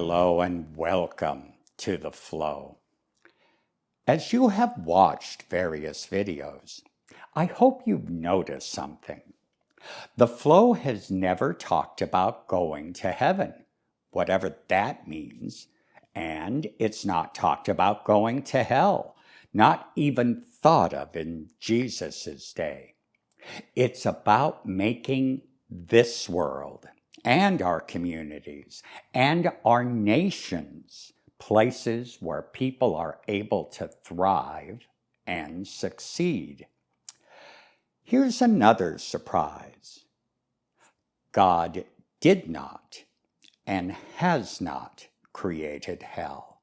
hello, and welcome to The Flow. As you have watched various videos, I hope you've noticed something. The Flow has never talked about going to heaven, whatever that means, and it's not talked about going to hell, not even thought of in Jesus' day. It's about making this world and our communities and our nations places where people are able to thrive and succeed. Here's another surprise. God did not and has not created hell.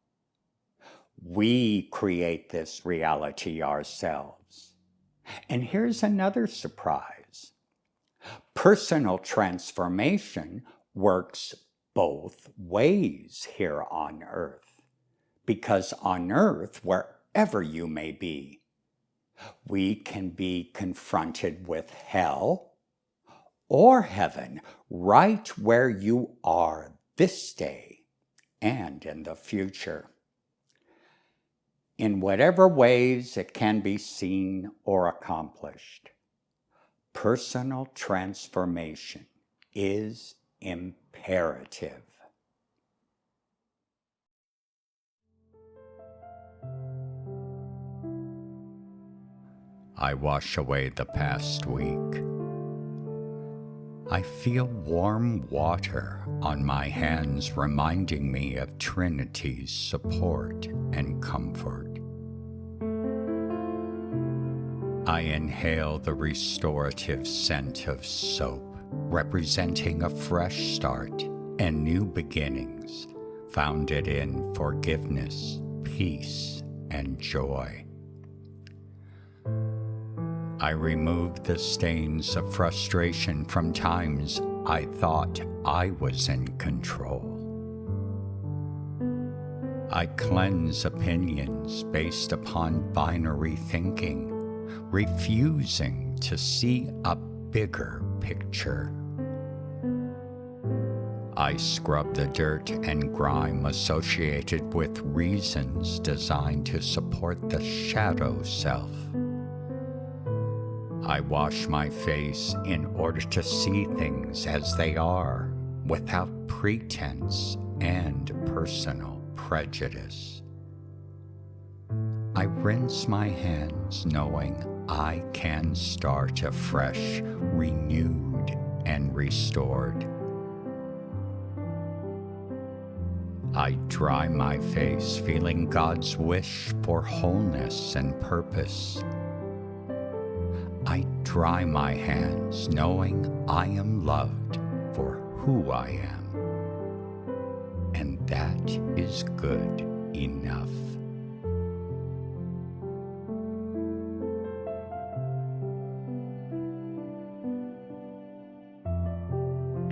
We create this reality ourselves. And here's another surprise. Personal transformation works both ways here on earth, because on earth, wherever you may be, we can be confronted with hell or heaven right where you are this day and in the future. In whatever ways it can be seen or accomplished, personal transformation is imperative. I wash away the past week. I feel warm water on my hands, reminding me of Trinity's support and comfort. I inhale the restorative scent of soap, representing a fresh start and new beginnings, founded in forgiveness, peace, and joy. I remove the stains of frustration from times I thought I was in control. I cleanse opinions based upon binary thinking, refusing to see a bigger picture. I scrub the dirt and grime associated with reasons designed to support the shadow self. I wash my face in order to see things as they are, without pretense and personal prejudice. I rinse my hands knowing I can start afresh, renewed and restored. I dry my face feeling God's wish for wholeness and purpose. I dry my hands knowing I am loved for who I am, and that is good enough.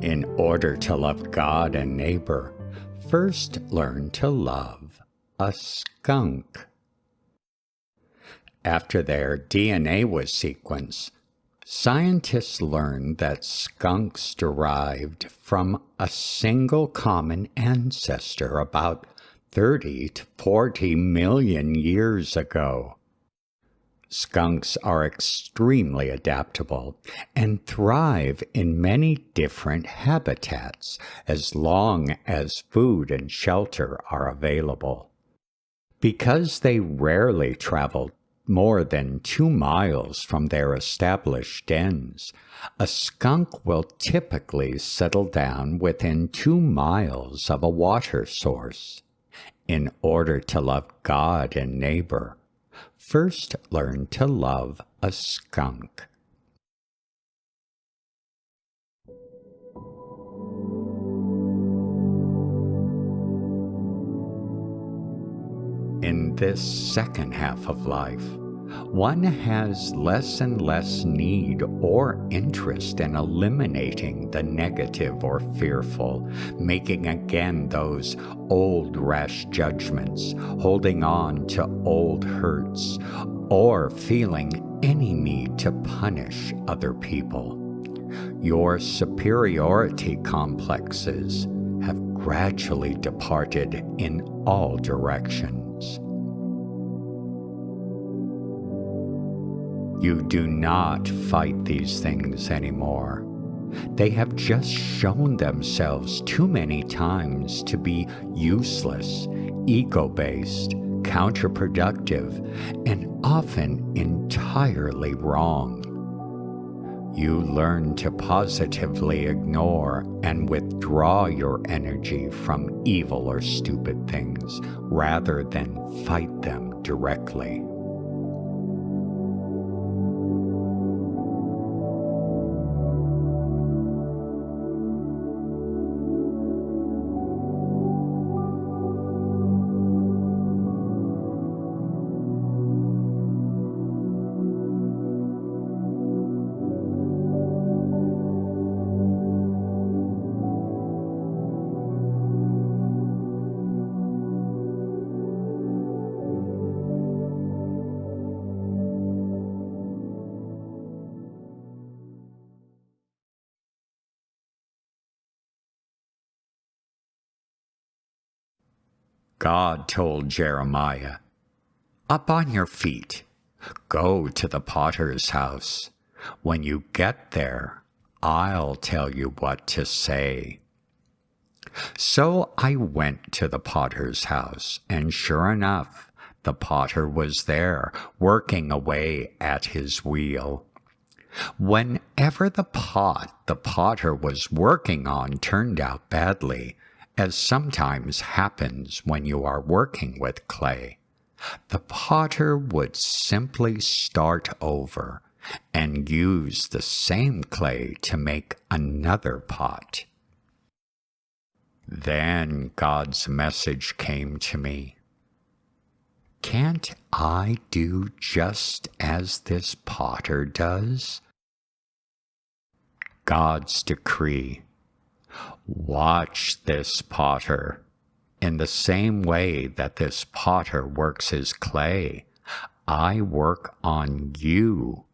In order to love God and neighbor, first learn to love a skunk. After their DNA was sequenced, scientists learned that skunks derived from a single common ancestor about 30 to 40 million years ago. Skunks are extremely adaptable and thrive in many different habitats as long as food and shelter are available. Because they rarely travel more than 2 miles from their established dens, a skunk will typically settle down within 2 miles of a water source. In order to love God and neighbor, first learn to love a skunk. In this second half of life, one has less and less need or interest in eliminating the negative or fearful, making again those old rash judgments, holding on to old hurts, or feeling any need to punish other people. Your superiority complexes have gradually departed in all directions. You do not fight these things anymore. They have just shown themselves too many times to be useless, ego-based, counterproductive, and often entirely wrong. You learn to positively ignore and withdraw your energy from evil or stupid things rather than fight them directly. God told Jeremiah, "Up on your feet, go to the potter's house. When you get there, I'll tell you what to say." So I went to the potter's house, and sure enough, the potter was there, working away at his wheel. Whenever the pot the potter was working on turned out badly, as sometimes happens when you are working with clay, the potter would simply start over and use the same clay to make another pot. Then God's message came to me. Can't I do just as this potter does? God's decree. Watch this potter. In the same way that this potter works his clay, I work on you.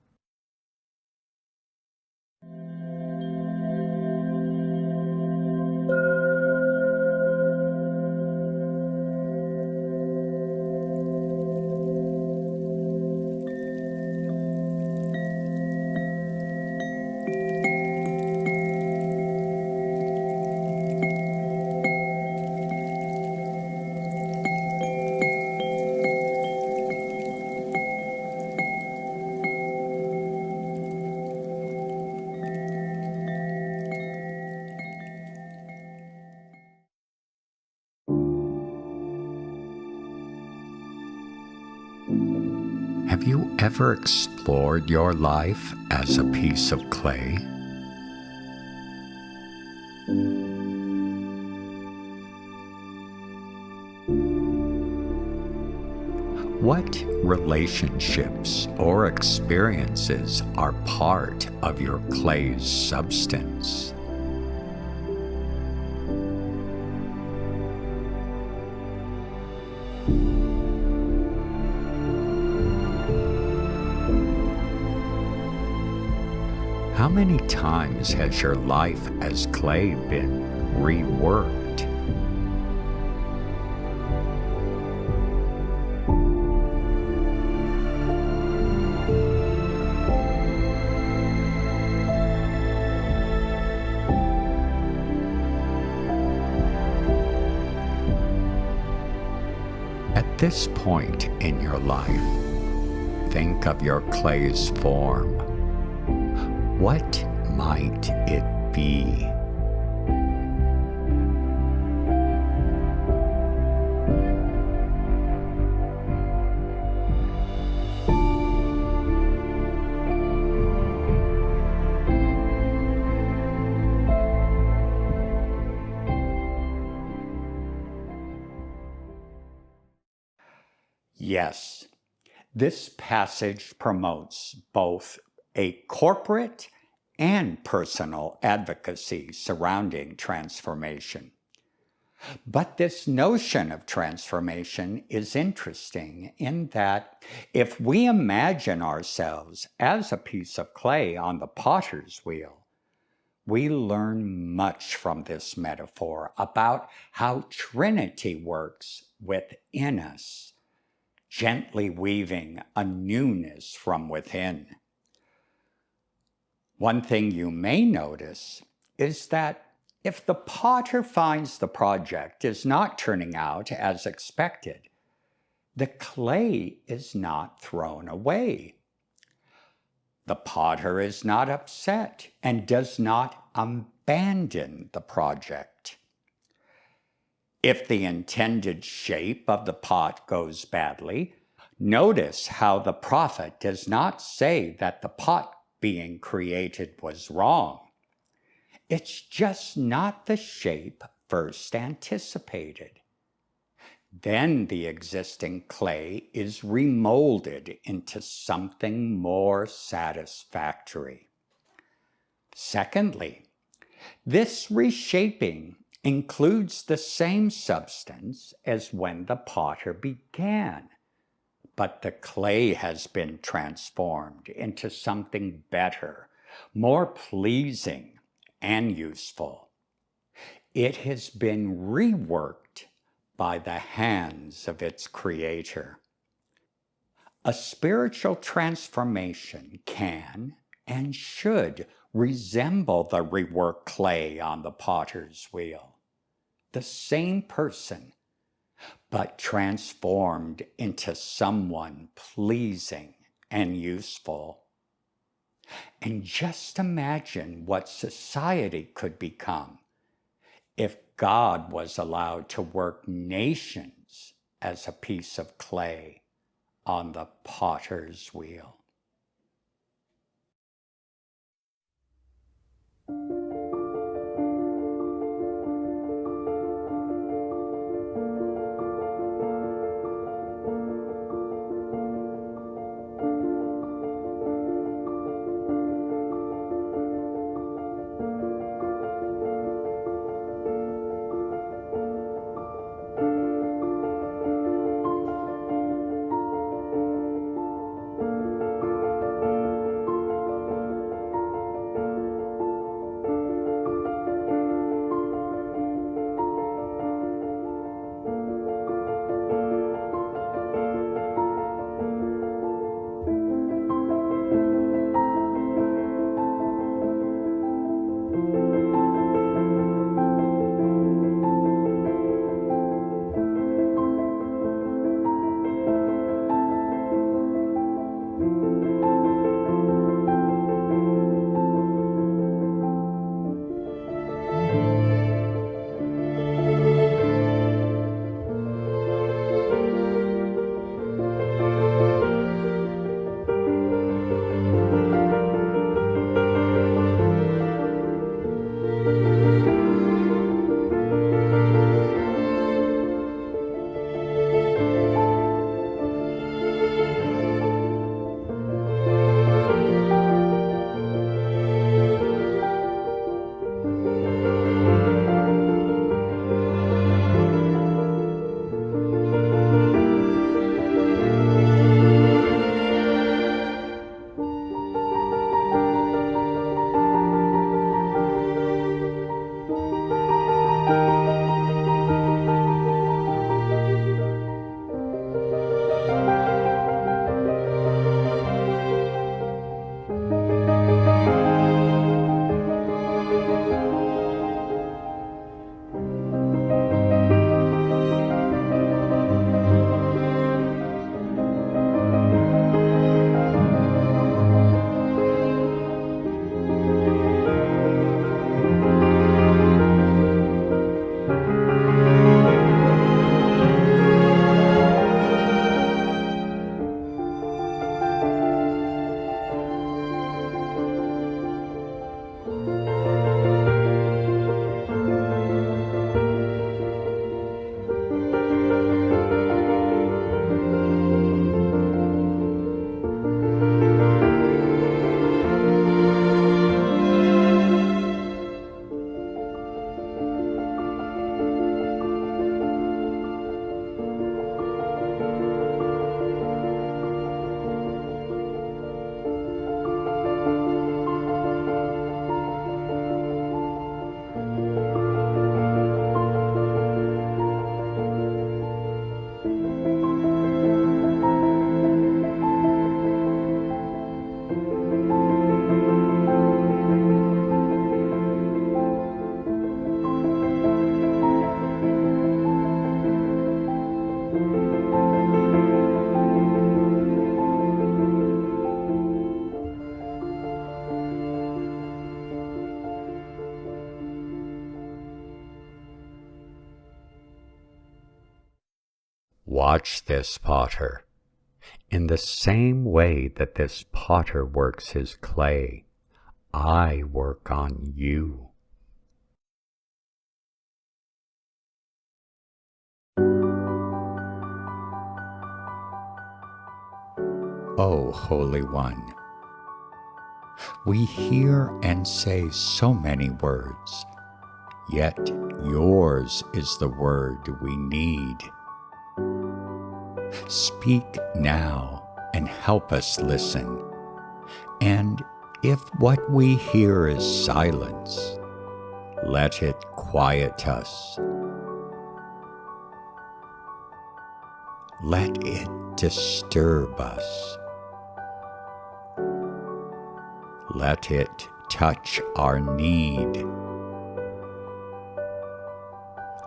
Have you ever explored your life as a piece of clay? What relationships or experiences are part of your clay's substance? How many times has your life as clay been reworked? At this point in your life, think of your clay's form. What might it be? Yes, this passage promotes both a corporate and personal advocacy surrounding transformation. But this notion of transformation is interesting in that if we imagine ourselves as a piece of clay on the potter's wheel, we learn much from this metaphor about how Trinity works within us, gently weaving a newness from within. One thing you may notice is that if the potter finds the project is not turning out as expected, the clay is not thrown away. The potter is not upset and does not abandon the project. If the intended shape of the pot goes badly, notice how the prophet does not say that the pot being created was wrong. It's just not the shape first anticipated. Then the existing clay is remolded into something more satisfactory. Secondly, this reshaping includes the same substance as when the potter began, but the clay has been transformed into something better, more pleasing and useful. It has been reworked by the hands of its creator. A spiritual transformation can and should resemble the reworked clay on the potter's wheel. The same person, but transformed into someone pleasing and useful. And just imagine what society could become if God was allowed to work nations as a piece of clay on the potter's wheel. touch this potter. In the same way that this potter works his clay, I work on you. O Holy One, we hear and say so many words, yet yours is the word we need. Speak now and help us listen, and if what we hear is silence, let it quiet us. Let it disturb us. Let it touch our need.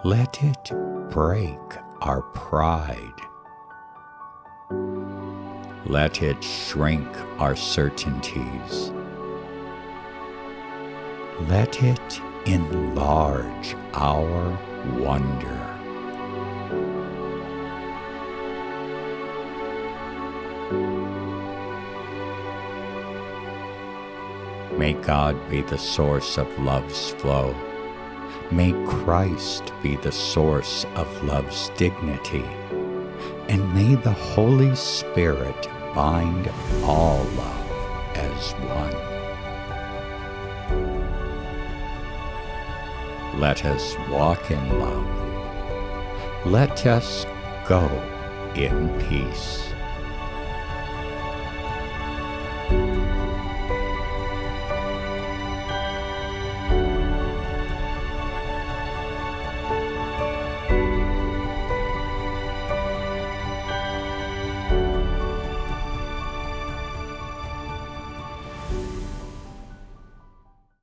Let it break our pride. Let it shrink our certainties. Let it enlarge our wonder. May God be the source of love's flow. May Christ be the source of love's dignity. And may the Holy Spirit bind all love as one. Let us walk in love. Let us go in peace.